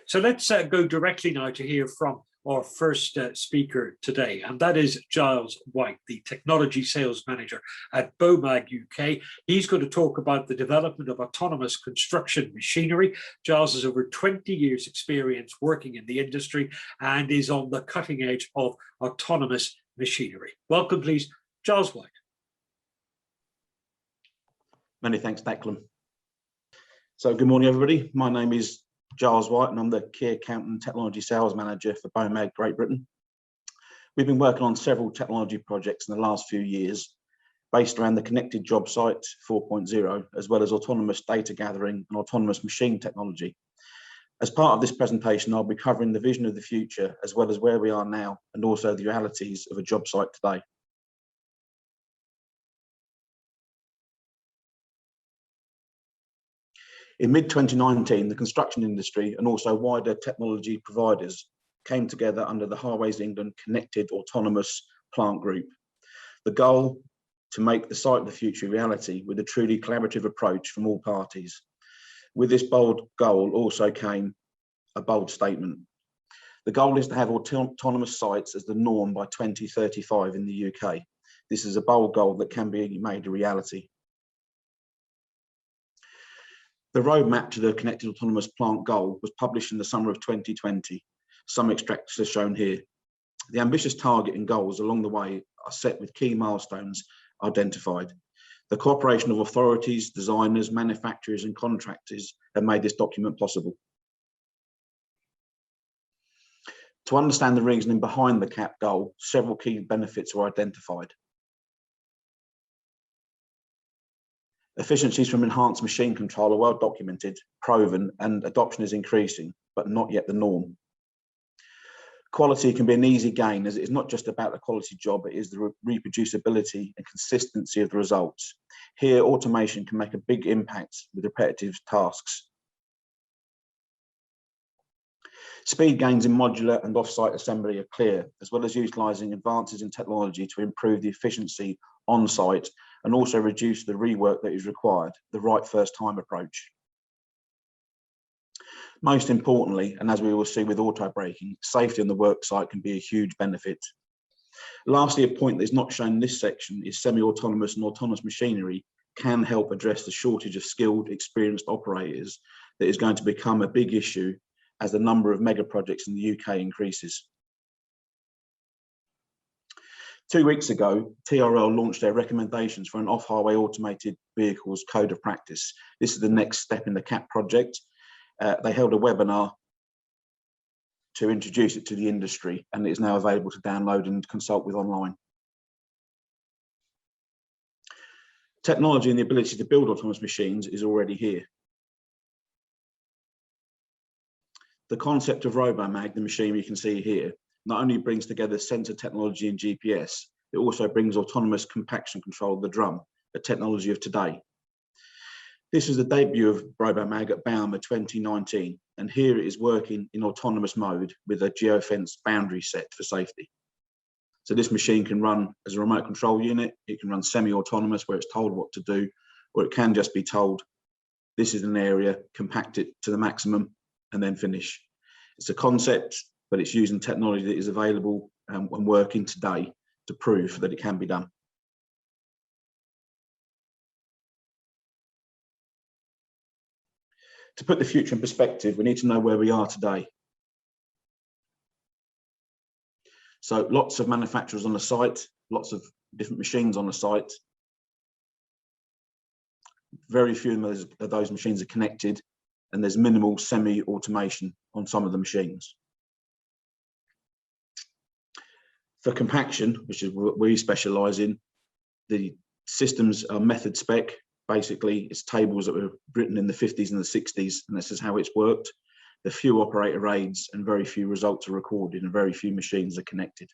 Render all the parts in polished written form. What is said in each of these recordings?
So let's go directly now to hear from our first speaker today, and that is Giles White, the Technology Sales Manager at BOMAG UK. He's going to talk about the development of autonomous construction machinery. Giles has over 20 years experience working in the industry and is on the cutting edge of autonomous machinery. Welcome, please, Giles White. Many thanks, Declan. So good morning, everybody. My name is Giles White, and I'm the Key Account and Technology Sales Manager for BOMAG Great Britain. We've been working on several technology projects in the last few years, based around the Connected Job Site 4.0, as well as autonomous data gathering and autonomous machine technology. As part of this presentation, I'll be covering the vision of the future, as well as where we are now, and also the realities of a job site today. In mid-2019, the construction industry and also wider technology providers came together under the Highways England Connected Autonomous Plant Group. The goal to make the site of the future a reality with a truly collaborative approach from all parties. With this bold goal also came a bold statement. The goal is to have autonomous sites as the norm by 2035 in the UK. This is a bold goal that can be made a reality. The roadmap to the Connected Autonomous Plant goal was published in the summer of 2020. Some extracts are shown here. The ambitious target and goals along the way are set with key milestones identified. The cooperation of authorities, designers, manufacturers and contractors have made this document possible. To understand the reasoning behind the CAP goal, several key benefits were identified. Efficiencies from enhanced machine control are well documented, proven, and adoption is increasing, but not yet the norm. Quality can be an easy gain, as it is not just about the quality job, it is the reproducibility and consistency of the results. Here, automation can make a big impact with repetitive tasks. Speed gains in modular and off-site assembly are clear, as well as utilising advances in technology to improve the efficiency on-site and also reduce the rework that is required, the right first time approach. Most importantly, and as we will see with auto braking, safety on the work site can be a huge benefit. Lastly, a point that is not shown in this section is semi-autonomous and autonomous machinery can help address the shortage of skilled, experienced operators that is going to become a big issue as the number of mega projects in the UK increases. 2 weeks ago, TRL launched their recommendations for an off-highway automated vehicles code of practice. This is the next step in the CAP project. They held a webinar to introduce it to the industry, and it is now available to download and consult with online. Technology and the ability to build autonomous machines is already here. The concept of Robomag, the machine you can see here, not only brings together sensor technology and GPS, it also brings autonomous compaction control of the drum, a technology of today. This was the debut of Robomag at Bauma 2019, and here it is working in autonomous mode with a geofence boundary set for safety. So this machine can run as a remote control unit, it can run semi-autonomous where it's told what to do, or it can just be told, this is an area, compact it to the maximum, and then finish. It's a concept, but it's using technology that is available and working today to prove that it can be done. To put the future in perspective, we need to know where we are today. So lots of manufacturers on the site, lots of different machines on the site. Very few of those machines are connected, and there's minimal semi-automation on some of the machines. For compaction, which is what we specialise in, the systems are method spec. Basically, it's tables that were written in the 50s and the 60s, and this is how it's worked. The few operator aids and very few results are recorded, and very few machines are connected.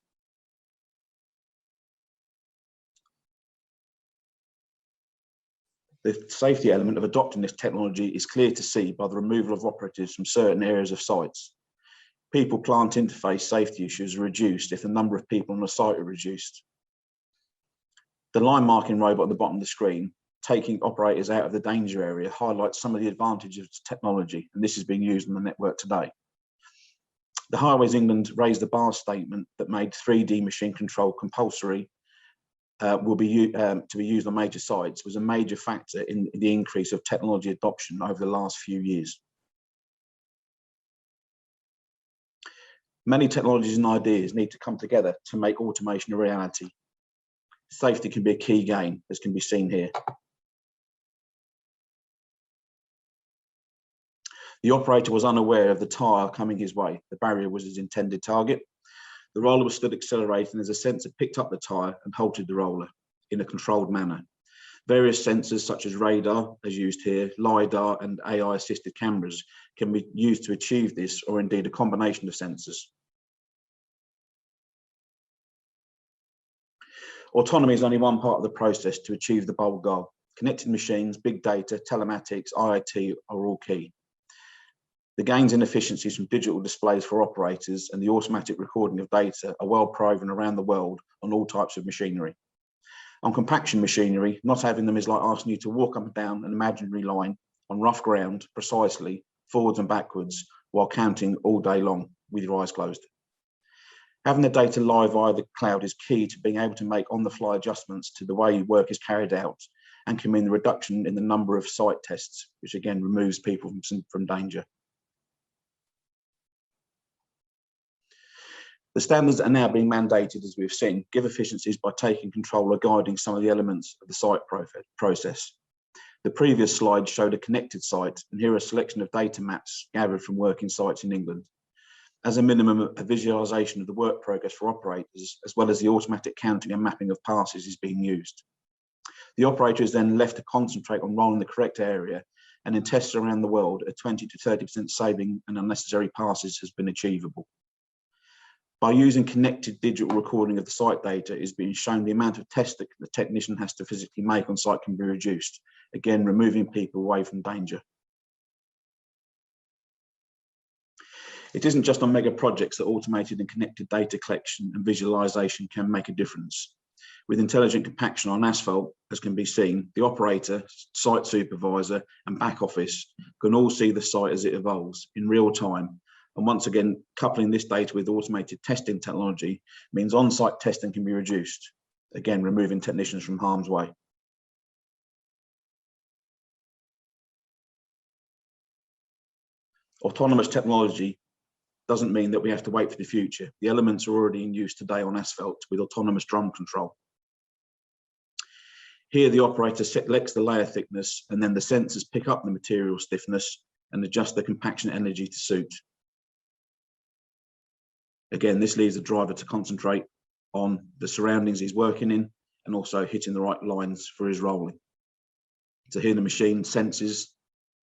The safety element of adopting this technology is clear to see by the removal of operatives from certain areas of sites. People-plant interface safety issues are reduced if the number of people on the site are reduced. The line marking robot at the bottom of the screen, taking operators out of the danger area, highlights some of the advantages of technology, and this is being used on the network today. The Highways England raised the bar statement that made 3D machine control compulsory to be used on major sites was a major factor in the increase of technology adoption over the last few years. Many technologies and ideas need to come together to make automation a reality. Safety can be a key gain, as can be seen here. The operator was unaware of the tyre coming his way. The barrier was his intended target. The roller was still accelerating as a sensor picked up the tyre and halted the roller in a controlled manner. Various sensors such as radar, as used here, LiDAR and AI-assisted cameras can be used to achieve this, or indeed a combination of sensors. Autonomy is only one part of the process to achieve the bold goal. Connected machines, big data, telematics, IoT are all key. The gains in efficiencies from digital displays for operators and the automatic recording of data are well proven around the world on all types of machinery. On compaction machinery, not having them is like asking you to walk up and down an imaginary line on rough ground precisely, forwards and backwards, while counting all day long with your eyes closed. Having the data live via the cloud is key to being able to make on-the-fly adjustments to the way work is carried out, and can mean the reduction in the number of site tests, which again removes people from danger. The standards that are now being mandated, as we've seen, give efficiencies by taking control or guiding some of the elements of the site process. The previous slide showed a connected site, and here are a selection of data maps gathered from working sites in England. As a minimum, a visualisation of the work progress for operators, as well as the automatic counting and mapping of passes, is being used. The operator is then left to concentrate on rolling the correct area, and in tests around the world, a 20 to 30% saving and unnecessary passes has been achievable. By using connected digital recording of the site data, is being shown the amount of tests that the technician has to physically make on site can be reduced, again removing people away from danger. It isn't just on mega projects that automated and connected data collection and visualization can make a difference. With intelligent compaction on asphalt, as can be seen, the operator, site supervisor and back office can all see the site as it evolves in real time. And once again, coupling this data with automated testing technology means on-site testing can be reduced, again removing technicians from harm's way. Autonomous technology doesn't mean that we have to wait for the future. The elements are already in use today on asphalt with autonomous drum control. Here, the operator selects the layer thickness, and then the sensors pick up the material stiffness and adjust the compaction energy to suit. Again, this leaves the driver to concentrate on the surroundings he's working in and also hitting the right lines for his rolling. So here the machine senses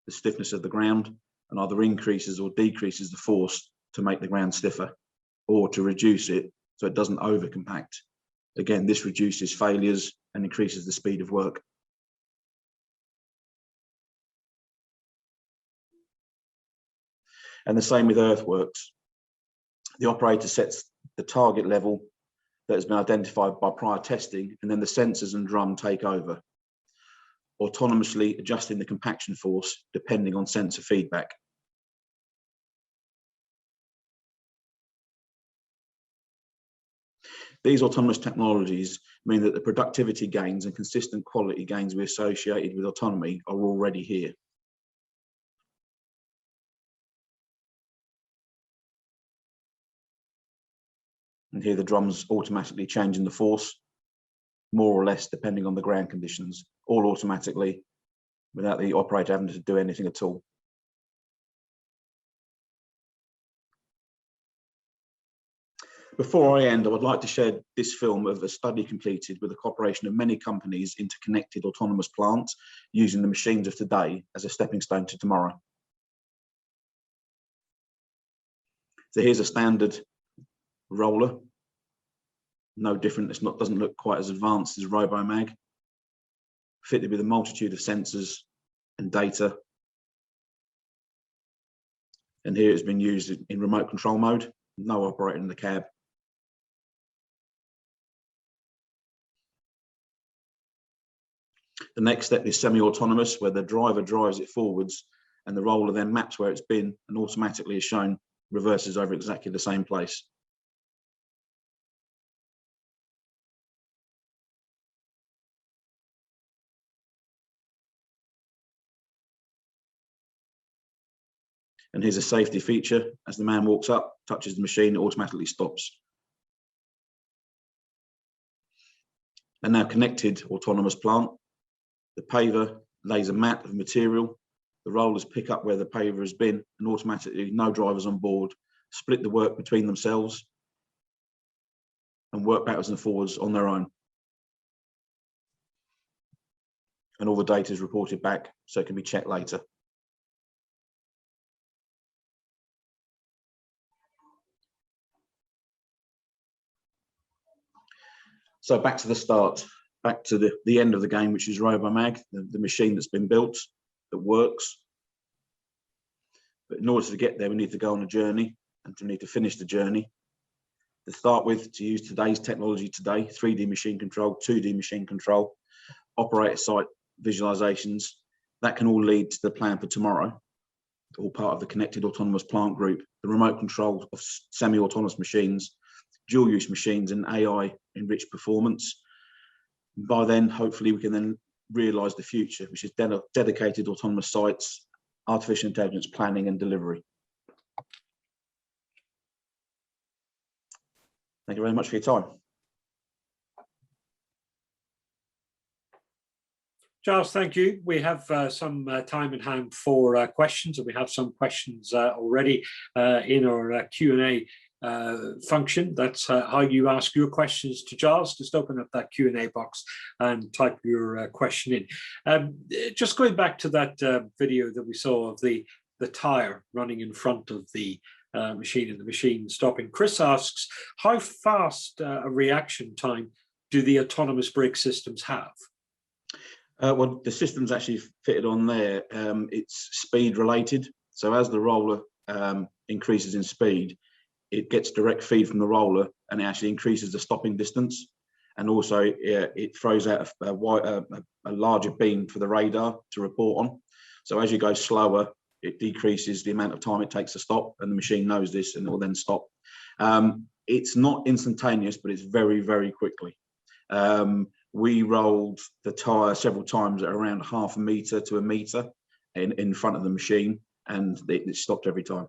the stiffness of the ground and either increases or decreases the force to make the ground stiffer, or to reduce it so it doesn't over compact. Again, this reduces failures and increases the speed of work. And the same with earthworks. The operator sets the target level that has been identified by prior testing, and then the sensors and drum take over, autonomously adjusting the compaction force depending on sensor feedback. These autonomous technologies mean that the productivity gains and consistent quality gains we associated with autonomy are already here. And here the drum's automatically changing the force, more or less depending on the ground conditions, all automatically without the operator having to do anything at all. Before I end, I would like to share this film of a study completed with the cooperation of many companies into connected autonomous plants using the machines of today as a stepping stone to tomorrow. So here's a standard roller, no different, doesn't look quite as advanced as Robomag, fitted with a multitude of sensors and data. And here it's been used in remote control mode, no operator in the cab. The next step is semi-autonomous, where the driver drives it forwards and the roller then maps where it's been and automatically is shown reverses over exactly the same place. And here's a safety feature. As the man walks up, touches the machine, it automatically stops. A now connected autonomous plant. The paver lays a mat of material. The rollers pick up where the paver has been, and automatically, no drivers on board, split the work between themselves and work backwards and forwards on their own. And all the data is reported back so it can be checked later. So back to the start, back to the end of the game, which is Robomag, the machine that's been built, that works. But in order to get there, we need to go on a journey, and we need to finish the journey. To start with, to use today's technology today, 3D machine control, 2D machine control, operator site visualizations, that can all lead to the plan for tomorrow, all part of the connected autonomous plant group, the remote control of semi-autonomous machines, dual-use machines and AI-enriched performance. By then, hopefully, we can then realise the future, which is dedicated autonomous sites, artificial intelligence planning and delivery. Thank you very much for your time. Giles, thank you. We have some time in hand for questions, and we have some questions already in our Q&A function. That's how you ask your questions to Giles. Just open up that Q&A box and type your question in. Just going back to that video that we saw of the tyre running in front of the machine and the machine stopping. Chris asks, how fast a reaction time do the autonomous brake systems have? Well, the system's actually fitted on there. It's speed related. So as the roller increases in speed, it gets direct feed from the roller and it actually increases the stopping distance. And also it throws out a larger beam for the radar to report on. So as you go slower, it decreases the amount of time it takes to stop, and the machine knows this and it will then stop. It's not instantaneous, but it's very, very quickly. We rolled the tyre several times at around 0.5 metre to 1 metre in front of the machine, and it stopped every time.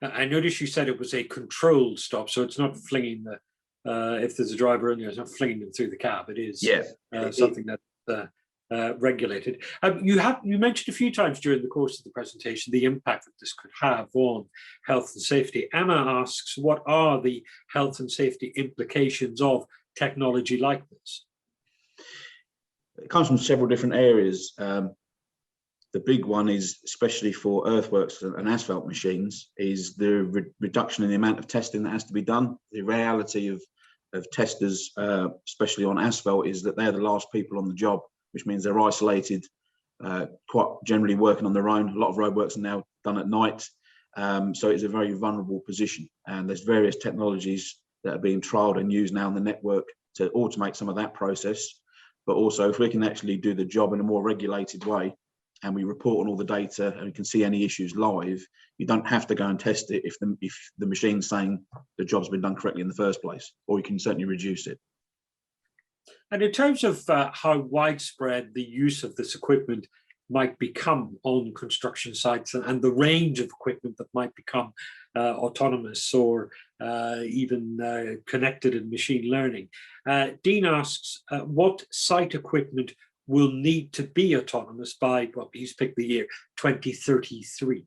I noticed you said it was a controlled stop, so it's not flinging the, if there's a driver in there, it's not flinging them through the cab. It is something that's regulated. You mentioned a few times during the course of the presentation the impact that this could have on health and safety. Emma asks, what are the health and safety implications of technology like this? It comes from several different areas. The big one is, especially for earthworks and asphalt machines, is the reduction in the amount of testing that has to be done. The reality of testers, especially on asphalt, is that they're the last people on the job, which means they're isolated, quite generally working on their own. A lot of roadworks are now done at night, so it's a very vulnerable position. And there's various technologies that are being trialled and used now in the network to automate some of that process. But also, if we can actually do the job in a more regulated way, and we report on all the data and we can see any issues live, you don't have to go and test it if the machine's saying the job's been done correctly in the first place, or you can certainly reduce it. And in terms of how widespread the use of this equipment might become on construction sites, and the range of equipment that might become autonomous or even connected in machine learning, Dean asks, what site equipment will need to be autonomous by, well, he's picked the year 2033.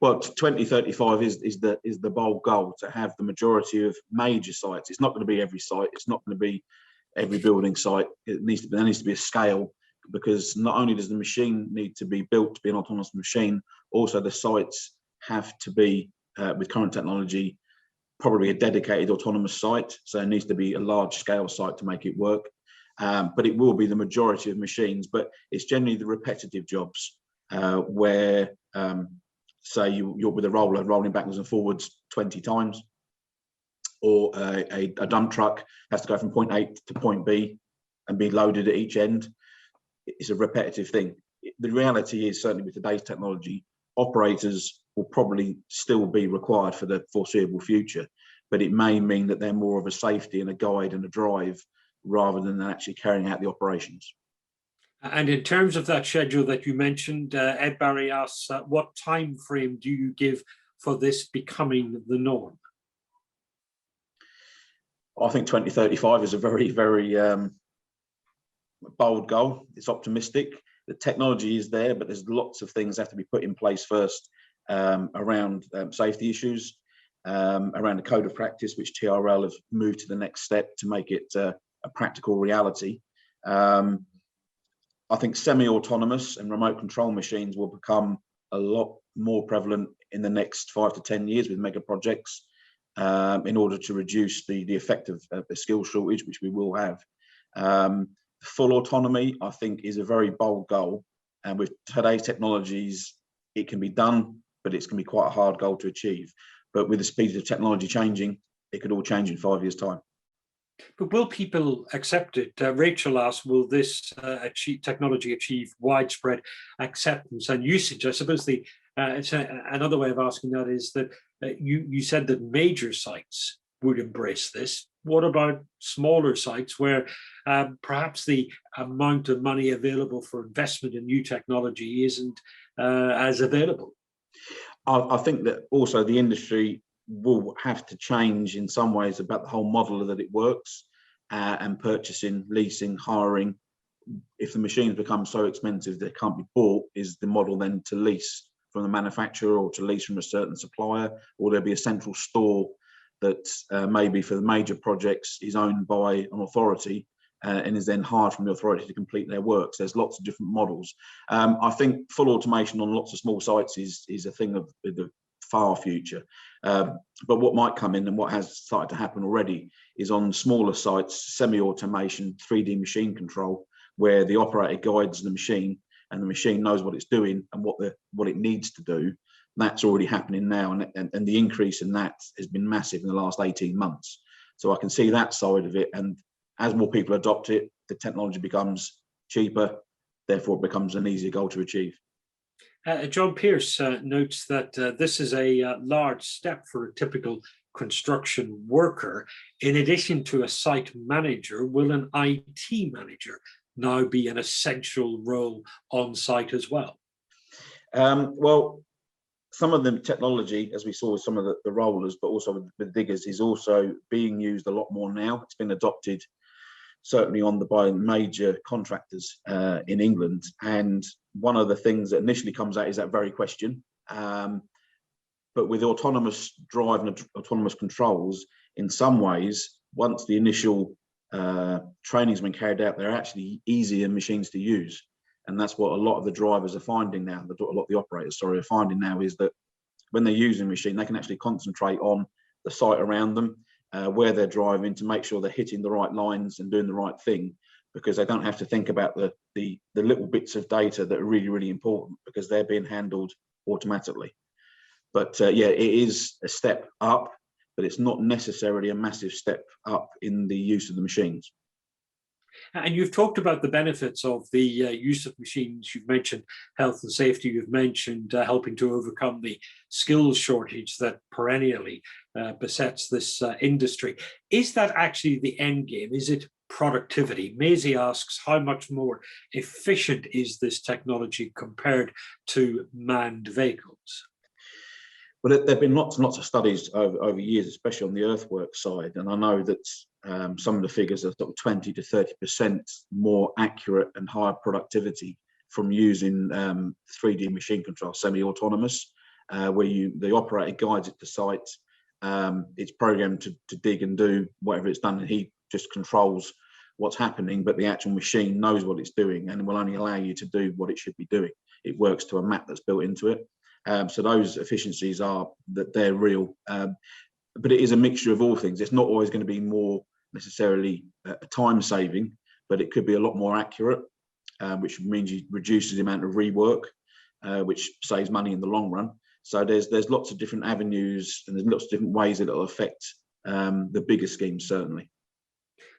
Well, 2035 is the bold goal, to have the majority of major sites. It's not going to be every site. It's not going to be every building site. There needs to be a scale, because not only does the machine need to be built to be an autonomous machine, also the sites have to be, with current technology, probably a dedicated autonomous site. So it needs to be a large scale site to make it work. But it will be the majority of machines, but it's generally the repetitive jobs where, say you're with a roller rolling backwards and forwards 20 times, or a dump truck has to go from point A to point B and be loaded at each end. It's a repetitive thing. The reality is, certainly with today's technology, operators will probably still be required for the foreseeable future, but it may mean that they're more of a safety and a guide and a drive rather than actually carrying out the operations. And in terms of that schedule that you mentioned, Ed Barry asks, what time frame do you give for this becoming the norm? I think 2035 is a very, very bold goal. It's optimistic. The technology is there, but there's lots of things that have to be put in place first around safety issues, around the code of practice, which TRL have moved to the next step to make it a practical reality. I think semi-autonomous and remote control machines will become a lot more prevalent in the next 5 to 10 years with mega projects in order to reduce the effect of the skill shortage, which we will have. Full autonomy, I think, is a very bold goal. And with today's technologies, it can be done, but it's going to be quite a hard goal to achieve. But with the speed of technology changing, it could all change in 5 years' time. But will people accept it? Rachel asked, will this technology achieve widespread acceptance and usage? I suppose another way of asking that is that you said that major sites would embrace this. What about smaller sites where perhaps the amount of money available for investment in new technology isn't as available? I think that also the industry will have to change in some ways about the whole model that it works and purchasing, leasing, hiring. If the machines become so expensive they can't be bought, is the model then to lease from the manufacturer or to lease from a certain supplier, or there'll be a central store that maybe for the major projects is owned by an authority and is then hired from the authority to complete their works. There's lots of different models. I think full automation on lots of small sites is a thing of the far future. But what might come in and what has started to happen already is on smaller sites, semi-automation, 3D machine control, where the operator guides the machine and the machine knows what it's doing and what it needs to do. That's already happening now, and the increase in that has been massive in the last 18 months. So I can see that side of it, and as more people adopt it, the technology becomes cheaper, therefore it becomes an easier goal to achieve. John Pierce notes that this is a large step for a typical construction worker. In addition to a site manager, will an IT manager now be an essential role on site as well? Well, some of the technology, as we saw with some of the rollers, but also with diggers, is also being used a lot more now. It's been adopted certainly by major contractors in England. And one of the things that initially comes out is that very question. But with autonomous drive and autonomous controls, in some ways, once the initial training's been carried out, they're actually easier machines to use. And that's what a lot of the drivers are finding now, a lot of the operators, are finding now, is that when they're using a machine, they can actually concentrate on the site around them, where they're driving, to make sure they're hitting the right lines and doing the right thing, because they don't have to think about the little bits of data that are really, really important, because they're being handled automatically. But yeah, it is a step up, but it's not necessarily a massive step up in the use of the machines. And you've talked about the benefits of the use of machines. You've mentioned health and safety. You've mentioned helping to overcome the skills shortage that perennially besets this industry. Is that actually the end game? Is it productivity? Maisie asks, how much more efficient is this technology compared to manned vehicles? Well, there have been lots and lots of studies over years, especially on the earthwork side, and I know that some of the figures are sort of 20 to 30% more accurate and higher productivity from using 3D machine control, semi-autonomous, where the operator guides it to site. It's programmed to dig and do whatever it's done, and he just controls what's happening, but the actual machine knows what it's doing and will only allow you to do what it should be doing. It works to a map that's built into it. So those efficiencies they're real, but it is a mixture of all things. It's not always going to be more necessarily time saving, but it could be a lot more accurate, which means you reduce the amount of rework, which saves money in the long run. So there's lots of different avenues, and there's lots of different ways that it'll affect the bigger schemes, certainly.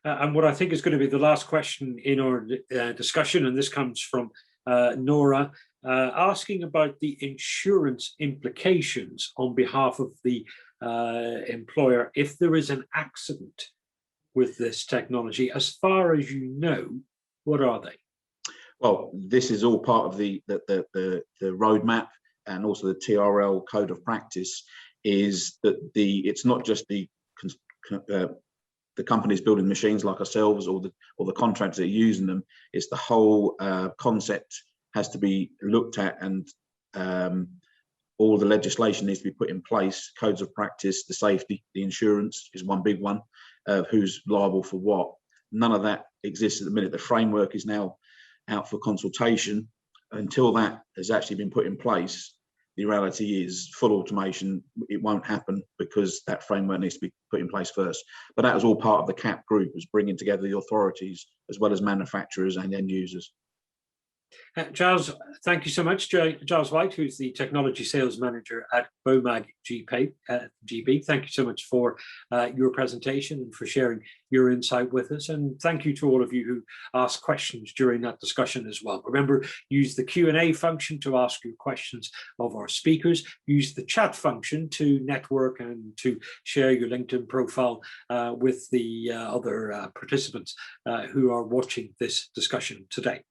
And what I think is going to be the last question in our discussion, and this comes from Nora. asking about the insurance implications on behalf of the employer if there is an accident with this technology. As far as you know, what are they? Well, this is all part of the roadmap, and also the TRL code of practice. Is that it's not just the companies building machines like ourselves, or the contractors that are using them. It's the whole concept has to be looked at, and all the legislation needs to be put in place. Codes of practice, the safety, the insurance is one big one. Who's liable for what? None of that exists at the minute. The framework is now out for consultation. Until that has actually been put in place, the reality is full automation, it won't happen, because that framework needs to be put in place first. But that was all part of the CAP group, was bringing together the authorities as well as manufacturers and end users. Giles, thank you so much. Giles White, who's the Technology Sales Manager at BOMAG GB. Thank you so much for your presentation and for sharing your insight with us. And thank you to all of you who asked questions during that discussion as well. Remember, use the Q&A function to ask your questions of our speakers. Use the chat function to network and to share your LinkedIn profile with the other participants who are watching this discussion today.